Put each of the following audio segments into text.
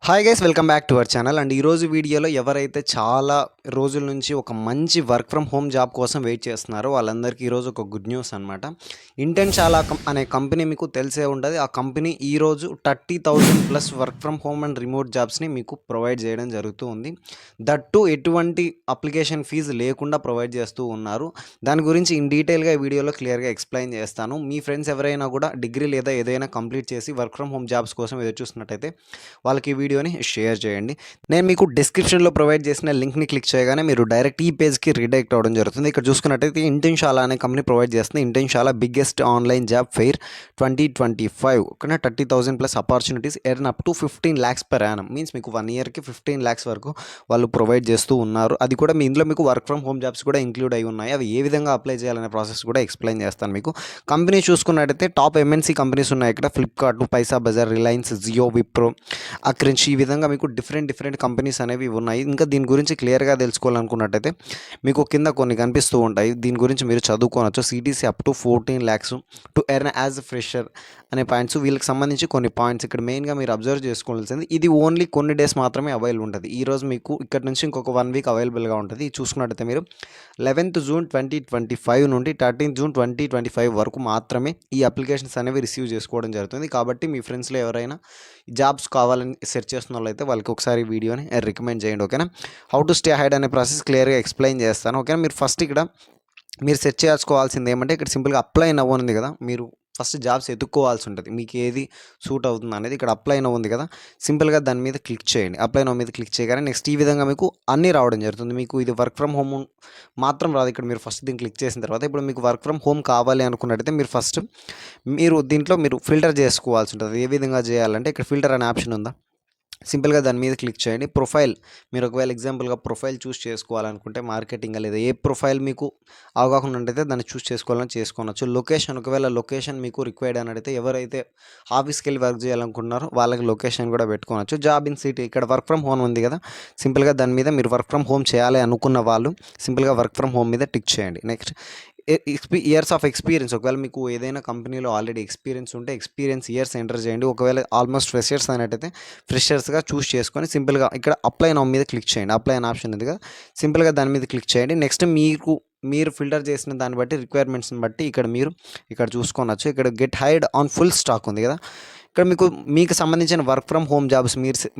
Hi guys, welcome back to our channel. And ఈరోజు వీడియోలో ఎవరైతే చాలా రోజుల నుంచి ఒక మంచి వర్క్ ఫ్రమ్ హోమ్ జాబ్ కోసం వెయిట్ చేస్తున్నారో వాళ్ళందరికీ ఈరోజు ఒక గుడ్ న్యూస్ అనమాట. ఇంటెన్షాలా అనే కంపెనీ మీకు తెలిసే ఉంటుంది. ఆ కంపెనీ ఈరోజు 30,000 plus work from home and remote జాబ్స్ని మీకు ప్రొవైడ్ చేయడం జరుగుతూ ఉంది. దట్టు ఎటువంటి అప్లికేషన్ ఫీజు లేకుండా ప్రొవైడ్ చేస్తూ ఉన్నారు. దాని గురించి ఇన్ డీటెయిల్గా ఈ వీడియోలో క్లియర్గా ఎక్స్ప్లెయిన్ చేస్తాను. మీ ఫ్రెండ్స్ ఎవరైనా కూడా డిగ్రీ లేదా ఏదైనా కంప్లీట్ చేసి వర్క్ ఫ్రమ్ హోమ్ జాబ్స్ కోసం ఎదురు చూస్తున్నట్టయితే వాళ్ళకి ఈ వీడియోని షేర్ చేయండి. నేను మీకు డిస్క్రిప్షన్లో ప్రొవైడ్ చేసిన లింక్ని క్లిక్ చేయగానే మీరు డైరెక్ట్ ఈ పేజ్కి రీడైరెక్ట్ అవ్వడం జరుగుతుంది. ఇక్కడ చూసుకున్నట్టయితే ఇంటెన్షాలా అనే కంపెనీ ప్రొవైడ్ చేస్తుంది. Internshala biggest online job fair 2025 ఓకేనా. 30,000 plus opportunities earn up to 15 lakhs per annum. Means మీకు 1 yearకి 15 lakhs వరకు వాళ్ళు ప్రొవైడ్ చేస్తూ ఉన్నారు. అది కూడా మీ ఇందులో మీకు వర్క్ ఫ్రమ్ హోమ్ జాబ్స్ కూడా ఇంక్లూడ్ అయి ఉన్నాయి. అవి ఏ విధంగా అప్లై చేయాలనే ప్రాసెస్ కూడా ఎక్స్ప్లెయిన్ చేస్తాను మీకు. కంపెనీ చూసుకున్నట్టయితే టాప్ ఎంఎన్సీ కంపెనీస్ ఉన్నాయి ఇక్కడ. ఫ్లిప్కార్ట్, పైసా బజార్, రిలయన్స్, జియో, విప్రో, అక్రెంచ్, ఈ విధంగా మీకు డిఫరెంట్ కంపెనీస్ అనేవి ఉన్నాయి. ఇంకా దీని గురించి క్లియర్గా తెలుసుకోవాలనుకున్నట్టయితే మీకు కింద కొన్ని కనిపిస్తూ ఉంటాయి. దీని గురించి మీరు చదువుకోవచ్చు. CTC up to 14 lakhs to earn as fresher అనే పాయింట్స్, వీళ్ళకి సంబంధించి కొన్ని పాయింట్స్ ఇక్కడ మెయిన్గా మీరు అబ్జర్వ్ చేసుకోవాల్సింది. ఇది ఓన్లీ కొన్ని డేస్ మాత్రమే అవైలబుల్ ఉంటుంది. ఈరోజు మీకు ఇక్కడ నుంచి ఇంకొక 1 week అవైలబుల్గా ఉంటుంది. చూసుకున్నట్టయితే మీరు 11th June 2025 నుండి 13th June 2025 వరకు మాత్రమే ఈ అప్లికేషన్స్ అనేవి రిసీవ్ చేసుకోవడం జరుగుతుంది. కాబట్టి మీ ఫ్రెండ్స్లో ఎవరైనా జాబ్స్ కావాలని సెర్చ్ చేస్తున్న వాళ్ళైతే వాళ్ళకి ఒకసారి వీడియోని రికమెండ్ చేయండి. ఓకేనా. హౌ టు స్టే హైడ్ అనే ప్రాసెస్ క్లియర్గా ఎక్స్ప్లెయిన్ చేస్తాను. ఓకేనా. మీరు ఫస్ట్ ఇక్కడ మీరు సెర్చ్ చేసుకోవాల్సింది ఏమంటే ఇక్కడ సింపుల్గా అప్లై నవ్ ఉంది కదా, మీరు ఫస్ట్ జాబ్స్ ఎత్తుక్కోవాల్సి ఉంటుంది. మీకు ఏది సూట్ అవుతుంది అనేది ఇక్కడ అప్లై నవ్ ఉంది కదా, సింపుల్గా దాని మీద క్లిక్ చేయండి. అప్లై నవ్ మీద క్లిక్ చేయగానే నెక్స్ట్ ఈ విధంగా మీకు అన్నీ రావడం జరుగుతుంది. మీకు ఇది వర్క్ ఫ్రమ్ హోమ్ మాత్రం రాదు. ఇక్కడ మీరు ఫస్ట్ దీన్ని క్లిక్ చేసిన తర్వాత ఇప్పుడు మీకు వర్క్ ఫ్రమ్ హోమ్ కావాలి అనుకున్నట్టయితే మీరు ఫస్ట్ దీంట్లో మీరు ఫిల్టర్ చేసుకోవాల్సి ఉంటుంది. ఏ విధంగా చేయాలంటే ఇక్కడ ఫిల్టర్ అనే ఆప్షన్ ఉందా, సింపుల్గా దాని మీద క్లిక్ చేయండి. ప్రొఫైల్, మీరు ఒకవేళ ఎగ్జాంపుల్గా ప్రొఫైల్ చూస్ చేసుకోవాలనుకుంటే మార్కెటింగ్ లేదా ఏ ప్రొఫైల్ మీకు అవగాహన ఉంటే దాన్ని చూస్ చేసుకోవచ్చు. లొకేషన్, ఒకవేళ లొకేషన్ మీకు రిక్వైర్డ్ అని అడిగితే ఎవరైతే ఆఫీస్కి వెళ్ళి వర్క్ చేయాలనుకుంటున్నారో వాళ్ళకి లొకేషన్ కూడా పెట్టుకోవచ్చు. జాబ్ ఇన్ సిటీ, ఇక్కడ వర్క్ ఫ్రమ్ హోమ్ ఉంది కదా, సింపుల్గా దాని మీద మీరు వర్క్ ఫ్రమ్ హోమ్ చేయాలి అనుకున్న వాళ్ళు సింపుల్గా వర్క్ ఫ్రమ్ హోమ్ మీద టిక్ చేయండి. నెక్స్ట్ ఇయర్స్ ఆఫ్ ఎక్స్పీరియన్స్, ఒకవేళ మీకు ఏదైనా కంపెనీలో ఆల్రెడీ ఎక్స్పీరియన్స్ ఉంటే ఎక్స్పీరియన్స్ ఇయర్స్ ఎంటర్ చేయండి. ఒకవేళ ఆల్మోస్ట్ ఫ్రెషర్స్ అనేటైతే ఫ్రెషర్స్గా చూస్ చేసుకొని సింపుల్గా ఇక్కడ అప్లై నౌ మీద క్లిక్ చేయండి. అప్లై అనే ఆప్షన్ ఉంది కదా, సింపుల్గా దాని మీద క్లిక్ చేయండి. నెక్స్ట్ మీరు ఫిల్టర్ చేసిన దాన్ని బట్టి రిక్వైర్మెంట్స్ని బట్టి ఇక్కడ చూసుకోవచ్చు. ఇక్కడ get hired on full stock ఉంది కదా, ఇక్కడ మీకు సంబంధించిన వర్క్ ఫ్రమ్ హోమ్ జాబ్స్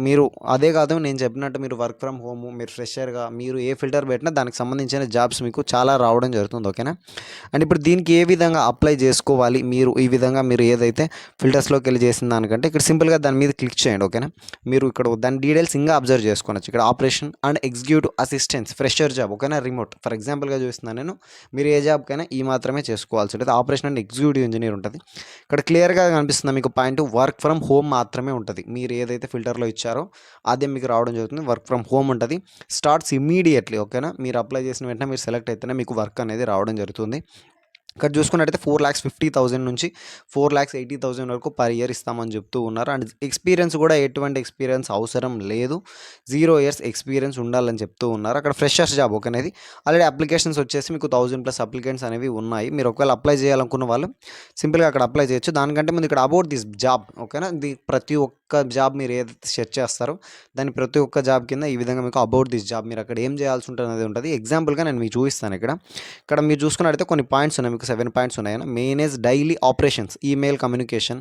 మీరు అదే కాదు నేను చెప్పినట్టు మీరు వర్క్ ఫ్రమ్ హోమ్, మీరు ఫ్రెషర్గా మీరు ఏ ఫిల్టర్ పెట్టినా దానికి సంబంధించిన జాబ్స్ మీకు చాలా రావడం జరుగుతుంది. ఓకేనా. అండ్ ఇప్పుడు దీనికి ఏ విధంగా అప్లై చేసుకోవాలి, ఈ విధంగా మీరు ఏదైతే ఫిల్టర్స్లోకి వెళ్ళి చేసిన దానికంటే ఇక్కడ సింపుల్గా దాని మీద క్లిక్ చేయండి. ఓకేనా. మీరు ఇక్కడ దాని డీటెయిల్స్ ఇంకా అబ్జర్వ్ చేసుకోవచ్చు. ఇక్కడ operation and executive assistance fresher job, ఓకేనా, రిమోట్. ఫర్ ఎగ్జాంపుల్గా చూస్తున్నాను నేను, మీరు ఏ జాబ్కైనా ఈ మాత్రమే చేసుకోవాల్సి ఉంటుంది. ఆపరేషన్ అండ్ ఎగ్జిక్యూటివ్ ఇంజనీర్ ఉంటుంది. ఇక్కడ క్లియర్గా కనిపిస్తుంది మీకు పాయింట్, వర్క్ ఫ్రమ్ హోమ్ మాత్రమే ఉంటుంది. మీరు ఏదైతే ఫిల్టర్లో ఇచ్చారో అదే మీకు రావడం జరుగుతుంది. వర్క్ ఫ్రమ్ హోమ్ ఉంటుంది. Starts immediately. ఓకేనా. మీరు అప్లై చేసిన వెంటనే మీరు సెలెక్ట్ అయితేనే మీకు వర్క్ అనేది రావడం జరుగుతుంది. ఇక్కడ చూసుకున్నట్టయితే 4,50,000 నుంచి 4,80,000 వరకు పర్ ఇయర్ ఇస్తామని చెప్తూ ఉన్నారు. అండ్ ఎక్స్పీరియన్స్ కూడా ఎటువంటి ఎక్స్పీరియన్స్ అవసరం లేదు, 0 years ఎక్స్పీరియన్స్ ఉండాలని చెప్తూ ఉన్నారు. అక్కడ ఫ్రెషర్స్ జాబ్ ఓకేనేది. ఆల్రెడీ అప్లికేషన్స్ వచ్చేసి మీకు 1,000+ అప్లికెంట్స్ అనేవి ఉన్నాయి. మీరు ఒకవేళ అప్లై చేయాలనుకున్న వాళ్ళు సింపుల్గా అక్కడ అప్లై చేయొచ్చు. దానికంటే ముందు ఇక్కడ అబౌట్ దిస్ జాబ్, ఓకేనా, ప్రతి ఒక్క జాబ్ మీరు ఏదైతే సెర్చ్ చేస్తారో దాని ప్రతి ఒక్క జాబ్ కింద ఈ విధంగా మీకు అబౌట్ దిస్ జాబ్ మీరు అక్కడ ఏం చేయాల్సి ఉంటుంది అనేది ఉంటుంది. ఎగ్జాంపుల్గా నేను మీకు చూపిస్తాను. ఇక్కడ మీరు చూసుకున్నట్టయితే కొన్ని పాయింట్స్ ఉన్నాయి, 7 పాయింట్స్ ఉన్నాయి. Manage daily operations, email communication,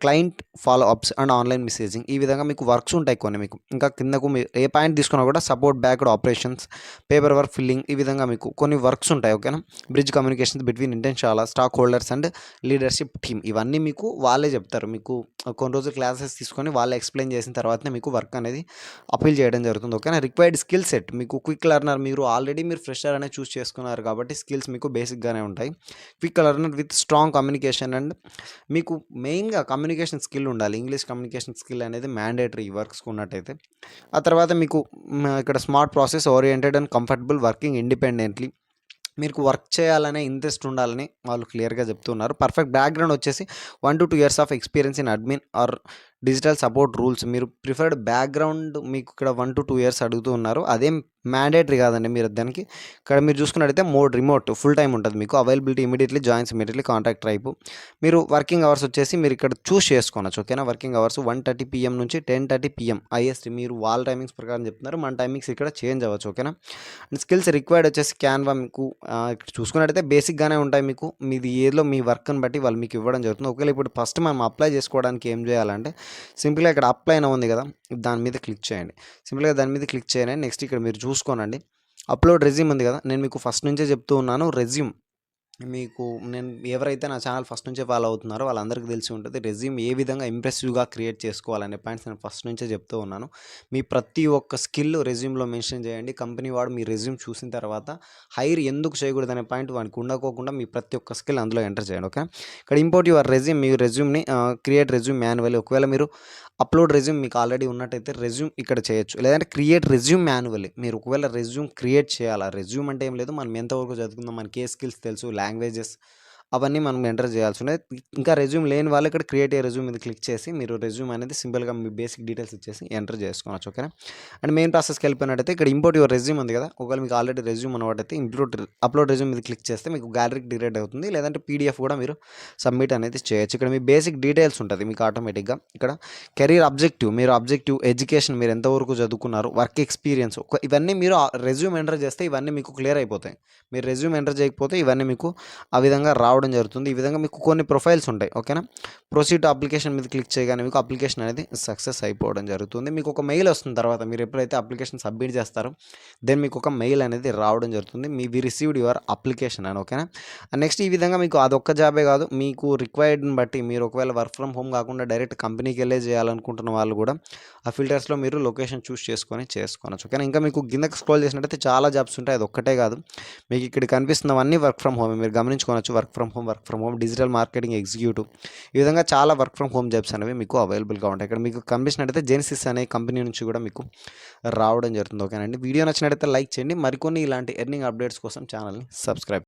client follow ups and online messaging, ఈ విధంగా మీకు వర్క్స్ ఉంటాయి కొన్ని. మీకు ఇంకా కిందకు ఏ పాయింట్ తీసుకున్నా కూడా support backed operations, paper work filling, ఈ విధంగా మీకు కొన్ని వర్క్స్ ఉంటాయి. ఓకేనా. Bridge communications between Internshala stakeholders and leadership team, ఇవన్నీ మీకు వాళ్ళే చెప్తారు. మీకు కొన్ని రోజులు క్లాసెస్ తీసుకొని వాళ్ళే ఎక్స్ప్లెయిన్ చేసిన తర్వాతనే మీకు వర్క్ అనేది అపీల్ చేయడం జరుగుతుంది. ఓకేనా. రిక్వైర్డ్ స్కిల్ సెట్, మీకు క్విక్ లెర్నర్, మీరు ఫ్రెషర్ అనేది చూస్ చేసుకున్నారు కాబట్టి స్కిల్స్ మీకు బేసిక్గానే ఉంటాయి. Quick learner with strong communication, and మీకు మెయిన్గా కమ్యూనికేషన్ స్కిల్ ఉండాలి. ఇంగ్లీష్ కమ్యూనికేషన్ స్కిల్ అనేది మ్యాండేటరీ ఈ వర్క్స్కి ఉన్నట్టయితే. ఆ తర్వాత మీకు ఇక్కడ smart process oriented and comfortable working independently, మీకు వర్క్ చేయాలనే ఇంట్రెస్ట్ ఉండాలని వాళ్ళు క్లియర్గా చెప్తున్నారు. పర్ఫెక్ట్ బ్యాక్గ్రౌండ్ వచ్చేసి 1 to 2 years of experience in admin or digital support roles మీరు ప్రిఫర్డ్ బ్యాక్‌గ్రౌండ్ మీకు ఇక్కడ 1-2 ఇయర్స్ అడుగుతూ ఉన్నారు. అదేం మ్యాండేటరీ కాదండి. మీరు దానికి ఇక్కడ మీరు చూసుకున్నట్టయితే మోడ్ రిమోట్ ఫుల్ టైమ్ ఉంటది మీకు. Availability immediately joins immediately contract type. మీరు వర్కింగ్ అవర్స్ వచ్చేసి మీరు ఇక్కడ చూజ్ చేసుకోనొచ్చు. ఓకేనా? వర్కింగ్ అవర్స్ 1:30 పీఎం నుంచి 10:30 పీఎం ఐఎస్టీ మీరు వాళ్ళ టైమింగ్స్ ప్రకారం చెప్తున్నారు. మన టైమింగ్స్ ఇక్కడ చేంజ్ అవ్వచ్చు. ఓకేనా? అండ్ స్కిల్స్ రిక్వైర్డ్ వచ్చేసి క్యాన్వా మీకు ఇక్కడ చూసుకున్నట్టయితే బేసిక్‌గానే ఉంటాయి మీకు. మీది ఏదో మీ వర్క్‌ని బట్టి వాళ్ళు మీకు ఇవ్వడం జరుగుతుంది. ఒకవేళ ఇప్పుడు ఫస్ట్ మనం అప్లై చేసుకోవడానికి ఏం చేయాలంటే సింపుల్‌గా ఇక్కడ అప్లై అని ఉంది కదా! దాని మీద క్లిక్ చేయండి. సింపుల్‌గా దాని మీద క్లిక్ చేయండి. నెక్స్ట్ ఇక్కడ మీరు చూసుకోనండి. అప్‌లోడ్ రెజ్యూమ్ ఉంది కదా! నేను మీకు ఫస్ట్ నుంచే చెప్తూ ఉన్నాను. రెజ్యూమ్ మీకు నేను ఎవరైతే నా ఛానల్ ఫస్ట్ నుంచే ఫాలో అవుతున్నారో వాళ్ళందరికీ తెలిసి ఉంటుంది. రెజ్యూమ్ ఏ విధంగా ఇంప్రెసివ్‌గా క్రియేట్ చేసుకోవాలనే పాయింట్స్ నేను ఫస్ట్ నుంచే చెప్తూ ఉన్నాను. మీ ప్రతి ఒక్క స్కిల్ రెజ్యూమ్‌లో మెన్షన్ చేయండి. కంపెనీ వాడు మీ రెజ్యూమ్ చూసిన తర్వాత హైర్ ఎందుకు చేయకూడదనే పాయింట్ వానికి ఉండకోకుండా మీ ప్రతి ఒక్క స్కిల్ అందులో ఎంటర్ చేయండి. ఓకే. ఇక్కడ ఇంపోర్ట్ యువర్ రెజ్యూమ్ మీ రెజ్యూమ్‌ని క్రియేట్ రెజ్యూమ్ మాన్యువల్లీ ఒకవేళ మీరు అప్‌లోడ్ రెజ్యూమ్ మీకు ఆల్రెడీ ఉన్నట్టయితే రెజ్యూమ్ ఇక్కడ చేయొచ్చు. లేదంటే క్రియేట్ రెజ్యూమ్ మాన్యువల్లీ మీరు ఒకవేళ రెజ్యూమ్ క్రియేట్ చేయాలా? రెజ్యూమ్ అంటే ఏం లేదు. మనం ఎంతవరకు చదువుకుందాం, మనకి ఏ స్కిల్స్ తెలుసు, లాంగ్వేజెస్ అవన్నీ మనం ఎంటర్ చేయాల్సి ఉన్నది. ఇంకా రెజ్యూమ్ లేని వాళ్ళు ఇక్కడ క్రియేట్ ఏ రెజ్యూమ్ మీద క్లిక్ చేసి మీరు రెజ్యూమ్ అనేది సింపుల్‌గా మీ బేసిక్ డీటెయిల్స్ ఇచ్చేసి ఎంటర్ చేసుకోవచ్చు. ఓకేనా? అండ్ మెయిన్ ప్రాసెస్‌కి వెళ్ళిపోయినట్టయితే ఇక్కడ ఇంపోర్ట్ యువర్ రెజ్యూమ్ ఉంది కదా! ఒకవేళ మీకు ఆల్రెడీ రెజ్యూమ్ ఉన్నవాటైతే అప్‌లోడ్ రెజ్యూమ్ మీద క్లిక్ చేస్తే మీకు గ్యాలరీకి డిలీట్ అవుతుంది. లేదంటే పీడీఎఫ్ కూడా మీరు సబ్మిట్ అనేది చేయొచ్చు. ఇక్కడ మీ బేసిక్ డీటెయిల్స్ ఉంటది మీకు ఆటోమేటిక్‌గా. ఇక్కడ కెరీర్ ఆబ్జెక్టివ్ మీరు ఆబ్జెక్టివ్, ఎడ్యుకేషన్ మీరు ఎంతవరకు చదువుకున్నారు, వర్క్ ఎక్స్‌పీరియన్స్ ఇవన్నీ మీరు రెజ్యూమ్ ఎంటర్ చేస్తే ఇవన్నీ మీకు క్లియర్ అయిపోతాయి. మీరు రెజ్యూమ్ ఎంటర్ చేయకపోతే ఇవన్నీ మీకు ఆ విధంగా రావడం జరుగుతుంది. ఈ విధంగా మీకు కొన్ని ప్రొఫైల్స్ ఉంటాయి. ఓకేనా? ప్రొసీడ్ టు అప్లికేషన్ మీద క్లిక్ చేయగానే మీకు అప్లికేషన్ అనేది సక్సెస్ అయిపోవడం జరుగుతుంది. మీకు ఒక మెయిల్ వస్తుంది తర్వాత మీరు ఎప్పుడైతే అప్లికేషన్ సబ్మిట్ చేస్తారో దెన్ మీకు ఒక మెయిల్ అనేది రావడం జరుగుతుంది. వి రిసీవ్డ్ యువర్ అప్లికేషన్ అని. ఓకేనా? అండ్ నెక్స్ట్ ఈ విధంగా మీకు అదొక్క జాబే కాదు మీకు రిక్వైర్డ్‌ని బట్టి మీరు ఒకవేళ వర్క్ ఫ్రమ్ హోమ్ కాకుండా డైరెక్ట్ కంపెనీకి వెళ్ళే చేయాలనుకుంటున్న వాళ్ళు కూడా ఆ ఫిల్టర్స్‌లో మీరు లొకేషన్ చూస్ చేసుకోనొచ్చు. ఓకేనా? ఇంకా మీకు కిందకి స్క్రోల్ చేసినట్టయితే చాలా జాబ్స్ ఉంటాయి. అదొక్కటే కాదు. మీకు ఇక్కడ కనిపిస్తున్నవన్నీ వర్క్ ఫ్రమ్ హోమే మీరు గమనించుకోవచ్చు. Work from home, digital marketing executive ఈ విధంగా చాలా వర్క్ ఫ్రమ్ హోమ్ జాబ్స్ అనేవి మీకు అవైలబుల్‌గా ఉంటాయి. ఇక్కడ మీకు కనిపించినట్టయితే జెన్సిస్ అనే కంపెనీ నుంచి కూడా మీకు రావడం జరుగుతుంది. ఓకేనండి? వీడియో నచ్చినట్టయితే లైక్ చేయండి. మరికొన్ని ఇలాంటి ఎర్నింగ్ అప్డేట్స్ కోసం ఛానల్‌ని సబ్స్క్రైబ్